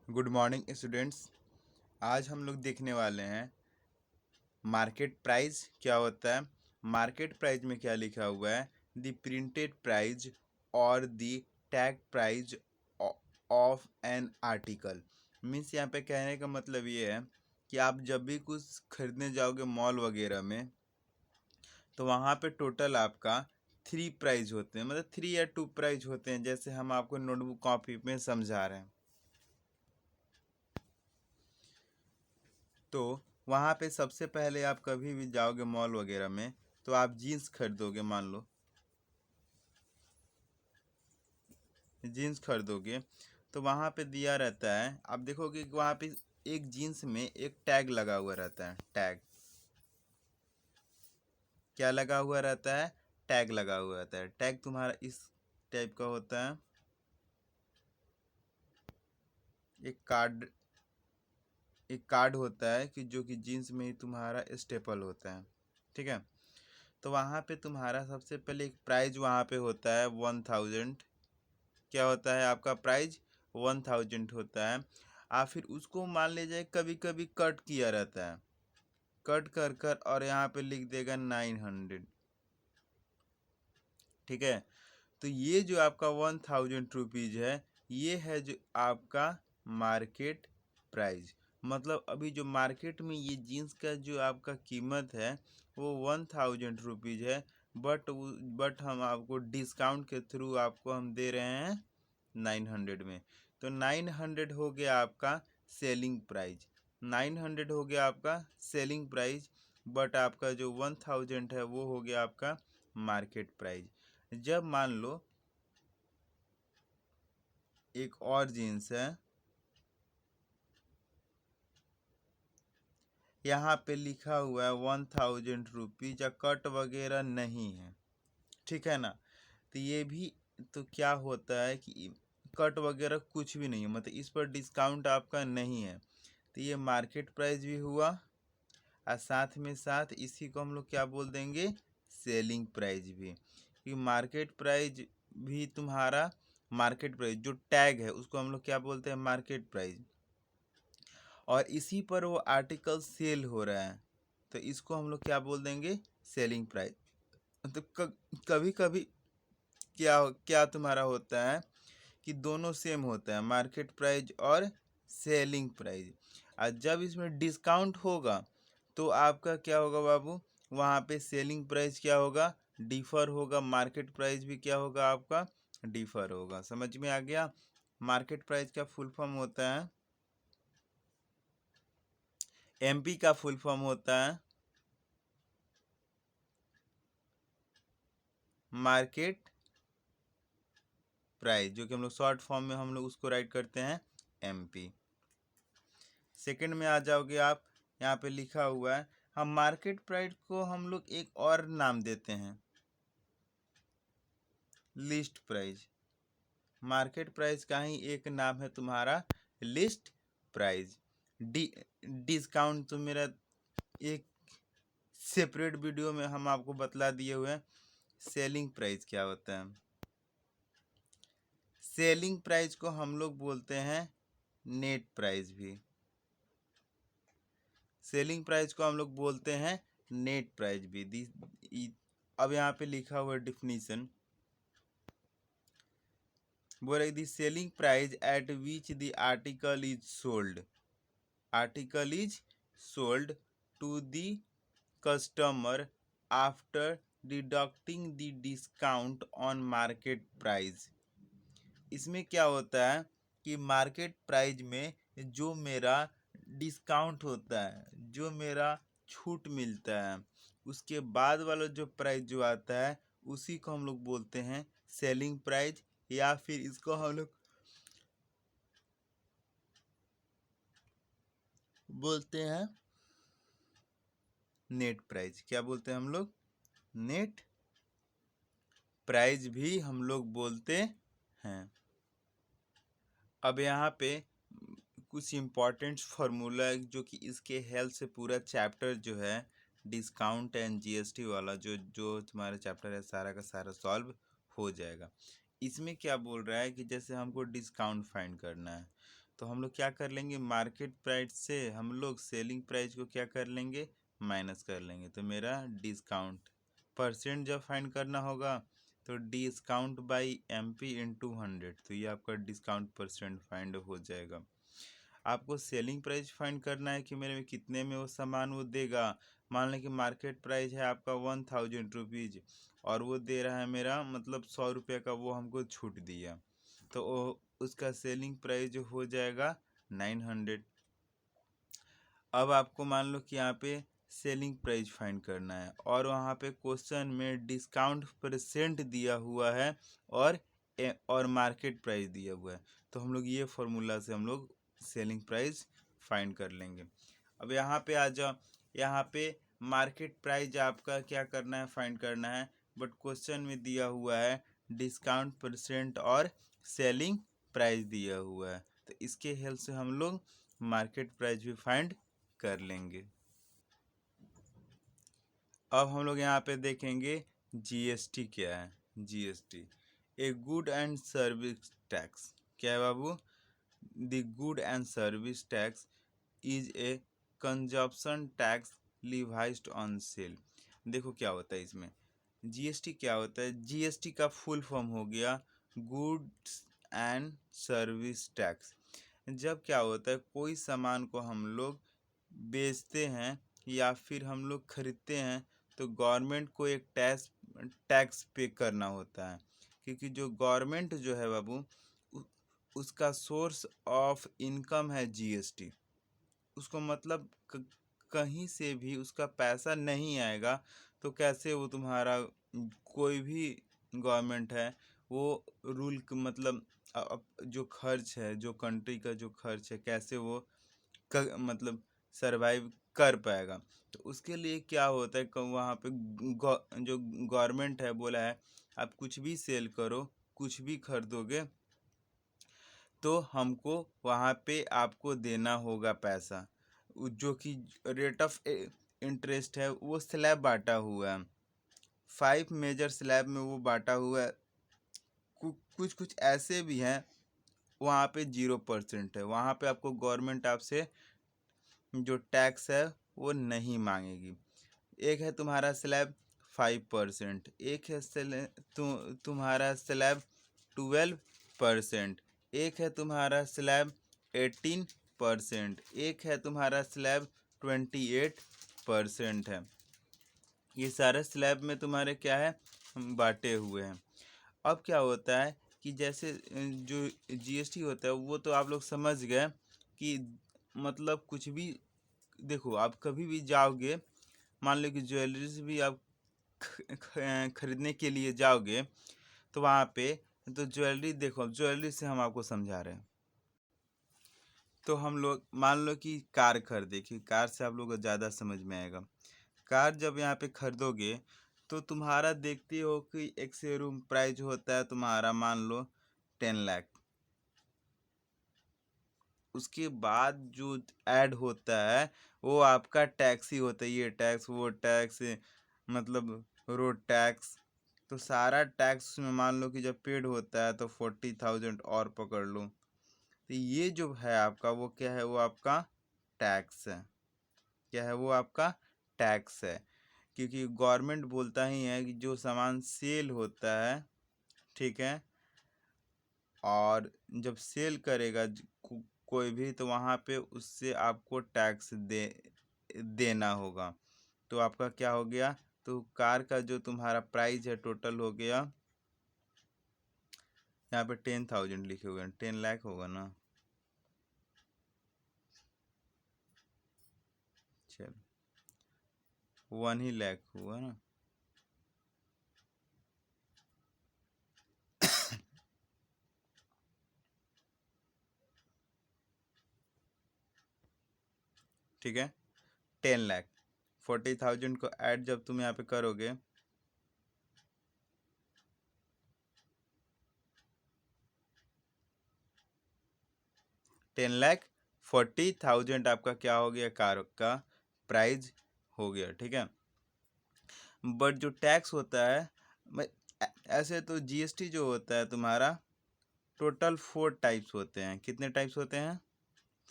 Good morning students. आज हम लोग देखने वाले हैं मार्केट प्राइस क्या होता है। मार्केट प्राइस में क्या लिखा हुआ है, द प्रिंटेड प्राइस और the tag price of an article. Means यहाँ पे कहने का मतलब ये है कि आप जब भी कुछ खरीदने जाओगे मॉल वगैरह में, तो वहाँ पे टोटल आपका 3 प्राइस होते हैं, मतलब 3 या 2 प्राइस होते हैं, जैसे हम आपको नोटबुक कॉपी में समझा रहे हैं। तो वहाँ पे सबसे पहले आप कभी भी जाओगे मॉल वगैरह में, तो आप जीन्स खरीदोगे। मान लो जीन्स खरीदोगे, तो वहाँ पे दिया रहता है, आप देखोगे कि वहाँ पे एक जीन्स में एक टैग लगा हुआ रहता है। टैग क्या लगा हुआ रहता है? टैग लगा हुआ रहता है। टैग तुम्हारा इस टाइप का होता है, एक कार्ड होता है कि जो कि जीन्स में ही तुम्हारा स्टेपल होता है। ठीक है, तो वहाँ पे तुम्हारा सबसे पहले एक प्राइज वहाँ पे होता है 1000। क्या होता है आपका प्राइज? 1000 होता है। फिर उसको मान लीजिए कभी कभी कट किया रहता है, कट कर कर और यहाँ पे लिख देगा 900। ठीक है, तो ये जो आपका 1000 रुपीज है, ये है जो आपका मार्केट प्राइस। मतलब अभी जो मार्केट में ये जीन्स का जो आपका कीमत है वो 1000 रुपीज है, बट हम आपको डिस्काउंट के थ्रू आपको हम दे रहे हैं 900 में। तो 900 हो गया आपका सेलिंग प्राइस। 900 हो गया आपका सेलिंग प्राइस, बट आपका जो 1000 है वो हो गया आपका मार्केट प्राइस। जब मान लो एक और जीन्स है, यहाँ पे लिखा हुआ है 1000 रुपीज, या कट वगैरह नहीं है, ठीक है ना। तो ये भी, तो क्या होता है कि कट वगैरह कुछ भी नहीं है, मतलब इस पर डिस्काउंट आपका नहीं है, तो ये मार्केट प्राइस भी हुआ। और साथ में साथ इसी को हम लोग क्या बोल देंगे? सेलिंग प्राइस भी। कि मार्केट प्राइस भी तुम्हारा, मार्केट प्राइस जो टैग है उसको हम लोग क्या बोलते हैं? Market price. और इसी पर वो आर्टिकल सेल हो रहा है, तो इसको हम लोग क्या बोल देंगे? Selling price. तो कभी कभी क्या क्या तुम्हारा होता है कि दोनों सेम होता है, मार्केट प्राइस और सेलिंग प्राइस। और जब इसमें डिस्काउंट होगा तो आपका क्या होगा बाबू? वहाँ पे सेलिंग प्राइस क्या होगा? डिफर होगा। मार्केट प्राइस भी क्या होगा आपका? डिफर होगा। समझ में आ गया? मार्केट प्राइस का फुल फॉर्म होता है, एमपी का फुल फॉर्म होता है मार्केट प्राइस, जो कि हम लोग शॉर्ट फॉर्म में हम लोग उसको राइट करते हैं एमपी। सेकंड में आ जाओगे आप, यहाँ पे लिखा हुआ है, हम मार्केट प्राइस को हम लोग एक और नाम देते हैं, लिस्ट प्राइस। मार्केट प्राइस का ही एक नाम है तुम्हारा लिस्ट प्राइस। डिस्काउंट तो मेरा एक सेपरेट वीडियो में हम आपको बतला दिए हुए हैं। सेलिंग प्राइस क्या होता है? सेलिंग प्राइस को हम लोग बोलते हैं नेट प्राइस भी। सेलिंग प्राइस को हम लोग बोलते हैं नेट प्राइस भी। अब यहाँ पे लिखा हुआ डिफिनीशन, बोल रही the selling price at which the article is sold, article is sold to the customer after deducting the discount on market price. इसमें क्या होता है कि मार्केट प्राइस में जो मेरा डिस्काउंट होता है, जो मेरा छूट मिलता है, उसके बाद वाला जो प्राइस जो आता है उसी को हम लोग बोलते हैं सेलिंग प्राइस, या फिर इसको हम लोग बोलते हैं नेट प्राइस। क्या बोलते हैं हम लोग? नेट प्राइस भी हम लोग बोलते हैं। अब यहाँ पे कुछ इम्पोर्टेंट फार्मूला है जो कि इसके हेल्प से पूरा चैप्टर जो है डिस्काउंट एंड जीएसटी वाला, जो जो तुम्हारा चैप्टर है सारा का सारा सॉल्व हो जाएगा। इसमें क्या बोल रहा है कि जैसे हमको डिस्काउंट फाइंड करना है, तो हम लोग क्या कर लेंगे, मार्केट प्राइस से हम लोग सेलिंग प्राइस को क्या कर लेंगे, माइनस कर लेंगे। तो मेरा डिस्काउंट परसेंट जब फाइंड करना होगा तो डिस्काउंट बाई MP इंटू 100, तो ये आपका डिस्काउंट परसेंट फाइंड हो जाएगा। आपको सेलिंग प्राइस फाइंड करना है कि मेरे में कितने में वो सामान वो देगा। मान लें कि मार्केट प्राइस है आपका 1000 रुपीज़ और वो दे रहा है मेरा मतलब 100 रुपये का वो हमको छूट दिया, तो उसका सेलिंग प्राइस जो हो जाएगा 900। अब आपको मान लो कि यहाँ पे सेलिंग प्राइस फाइंड करना है और वहाँ पे क्वेश्चन में डिस्काउंट परसेंट दिया हुआ है और मार्केट प्राइस दिया हुआ है, तो हम लोग ये फॉर्मूला से हम लोग सेलिंग प्राइस फाइंड कर लेंगे। अब यहाँ पे आ जाओ, यहाँ पे मार्केट प्राइस आपका क्या करना है, फाइंड करना है, बट क्वेश्चन में दिया हुआ है डिस्काउंट परसेंट और सेलिंग प्राइस दिया हुआ है, तो इसके हेल्प से हम लोग मार्केट प्राइस भी फाइंड कर लेंगे। अब हम लोग यहाँ पे देखेंगे GST क्या है। GST a good and service tax. क्या है बाबू, the good and service tax is a consumption tax levied on sale. देखो क्या होता है इसमें, GST क्या होता है, GST का फुल फॉर्म हो गया गुड्स एंड सर्विस टैक्स। जब क्या होता है कोई सामान को हम लोग बेचते हैं या फिर हम लोग खरीदते हैं तो गवर्नमेंट को एक टैक्स पे करना होता है, क्योंकि जो गवर्नमेंट जो है बाबू उसका सोर्स ऑफ इनकम है GST। उसको मतलब कहीं से भी उसका पैसा नहीं आएगा तो कैसे वो तुम्हारा कोई भी गवर्नमेंट है वो रूल मतलब जो खर्च है, जो कंट्री का जो खर्च है, कैसे वो मतलब सरवाइव कर पाएगा। तो उसके लिए क्या होता है वहाँ पे जो गवर्नमेंट है बोला है आप कुछ भी सेल करो, कुछ भी खरीदोगे तो हमको वहाँ पे आपको देना होगा पैसा, जो कि रेट ऑफ इंटरेस्ट है वो स्लैब बांटा हुआ है, 5 मेजर स्लैब में वो बांटा हुआ है। कुछ कुछ ऐसे भी हैं वहाँ पे 0% है, वहाँ पे आपको गवर्नमेंट आपसे जो टैक्स है वो नहीं मांगेगी। एक है तुम्हारा स्लैब 5%, एक है तुम्हारा स्लैब 12%, एक है तुम्हारा स्लैब 18%, एक है तुम्हारा स्लैब 28% है। ये सारे स्लैब में तुम्हारे क्या है बांटे हुए हैं। अब क्या होता है कि जैसे जो GST होता है वो तो आप लोग समझ गए कि मतलब कुछ भी देखो, आप कभी भी जाओगे, मान लो कि ज्वेलरीज भी आप खरीदने के लिए जाओगे तो वहाँ पे तो ज्वेलरी देखो, ज्वेलरी से हम आपको समझा रहे हैं। तो हम लोग मान लो कि कार खरीदे, कि कार से आप लोग को ज़्यादा समझ में आएगा। कार जब यहाँ पे खरीदोगे तो तुम्हारा देखते हो कि एक शोरूम प्राइस होता है तुम्हारा मान लो 10 लाख। उसके बाद जो ऐड होता है वो आपका टैक्स ही होता है, ये टैक्स वो टैक्स मतलब रोड टैक्स, तो सारा टैक्स में मान लो कि जब पेड होता है तो 40,000 और पकड़ लो, तो ये जो है आपका वो क्या है, वो आपका टैक्स है। क्या है, वो आपका टैक्स है, क्योंकि गवर्नमेंट बोलता ही है कि जो सामान सेल होता है, ठीक है, और जब सेल करेगा कोई भी तो वहाँ पे उससे आपको टैक्स देना होगा। तो आपका क्या हो गया, तो कार का जो तुम्हारा प्राइस है टोटल हो गया, यहाँ पे 10,000 लिखे हुए हैं, 10 लाख होगा ना, चलो 1 ही लाख हुआ ना। ठीक है, 10 लाख 40,000 को ऐड जब तुम यहाँ पे करोगे 10,40,000 आपका क्या हो गया, कार का प्राइस हो गया। ठीक है, बट जो टैक्स होता है ऐसे तो GST जो होता है तुम्हारा टोटल 4 टाइप्स होते हैं। कितने टाइप्स होते हैं,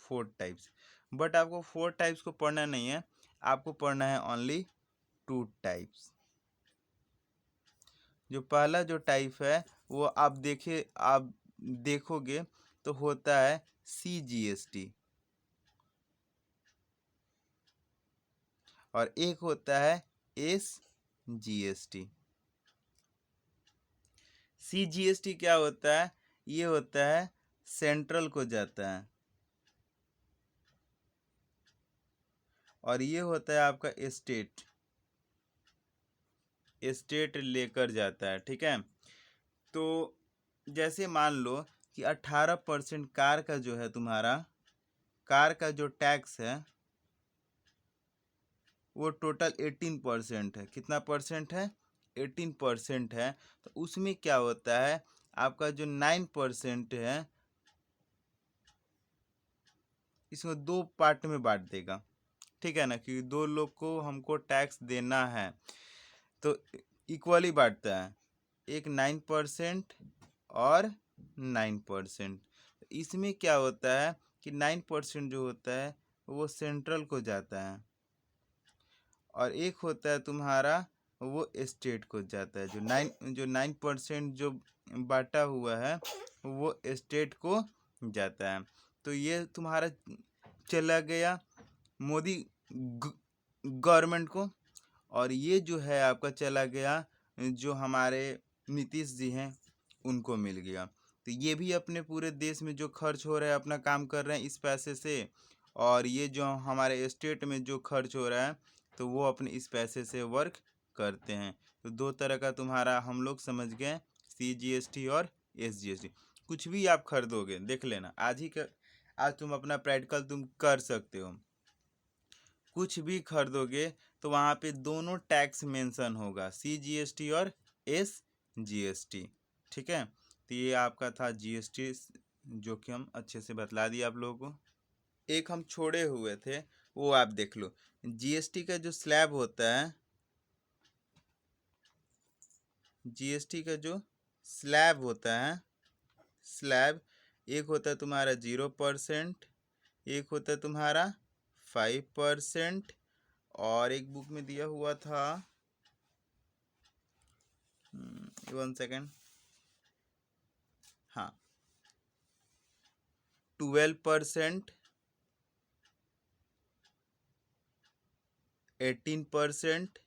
4 टाइप्स, बट आपको 4 टाइप्स को पढ़ना नहीं है, आपको पढ़ना है ओनली 2 टाइप्स। जो पहला जो टाइप है वो आप देखोगे तो होता है CGST, और एक होता है SGST। CGST क्या होता है? ये होता है सेंट्रल को जाता है, और ये होता है आपका स्टेट लेकर जाता है। ठीक है, तो जैसे मान लो कि 18% कार का जो है तुम्हारा, कार का जो टैक्स है वो टोटल 18% है। कितना परसेंट है? 18% है। तो उसमें क्या होता है, आपका जो 9% है इसको 2 पार्ट में बांट देगा। ठीक है ना, क्योंकि 2 लोग को हमको टैक्स देना है तो इक्वली बांटता है, एक 9% और 9%। इसमें क्या होता है कि 9% जो होता है वो सेंट्रल को जाता है, और एक होता है तुम्हारा वो स्टेट को जाता है। जो 9% जो बांटा हुआ है वो स्टेट को जाता है। तो ये तुम्हारा चला गया मोदी गवर्नमेंट को, और ये जो है आपका चला गया जो हमारे नीतीश जी हैं उनको मिल गया। तो ये भी अपने पूरे देश में जो खर्च हो रहा है अपना काम कर रहे हैं इस पैसे से, और ये जो हमारे स्टेट में जो खर्च हो रहा है तो वो अपने इस पैसे से वर्क करते हैं। तो 2 तरह का तुम्हारा हम लोग समझ गए, CGST और SGST। कुछ भी आप खरीदोगे देख लेना, आज तुम अपना प्रैक्टिकल तुम कर सकते हो, कुछ भी खरीदोगे तो वहाँ पे दोनों टैक्स मेंशन होगा, CGST और SGST। ठीक है, तो ये आपका था GST, जो कि हम अच्छे से बतला दिए आप लोगों को। एक हम छोड़े हुए थे वो आप देख लो। GST का जो स्लैब होता है, GST का जो स्लैब होता है, स्लैब एक होता है तुम्हारा 0%, एक होता है तुम्हारा 5%, और एक बुक में दिया हुआ था 1 सेकेंड, हाँ 12%, 18%,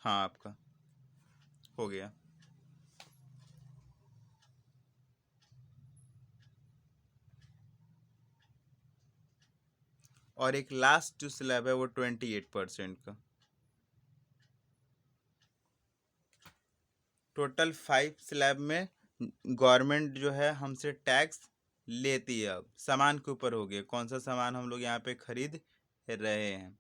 हाँ आपका हो गया। और एक लास्ट जो स्लैब है वो 28% का। टोटल 5 स्लैब में गवर्नमेंट जो है हमसे टैक्स लेती है। अब सामान के ऊपर हो गया, कौन सा सामान हम लोग यहाँ पे खरीद रहे हैं।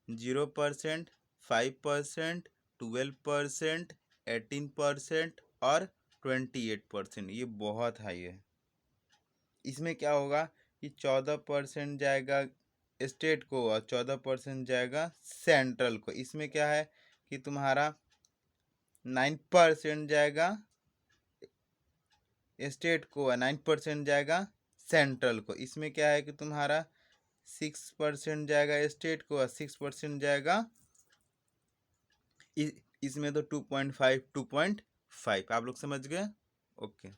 0%, 5%, 12%, 18% और 28%, ये बहुत हाई है। इसमें क्या होगा कि 14% जाएगा स्टेट को और 14% जाएगा सेंट्रल को। इसमें क्या है कि तुम्हारा 9% जाएगा स्टेट को और 9% जाएगा सेंट्रल को। इसमें क्या है कि तुम्हारा 6% जाएगा स्टेट को और 6% जाएगा इसमें तो 2.5 2.5 आप लोग समझ गए। ओके।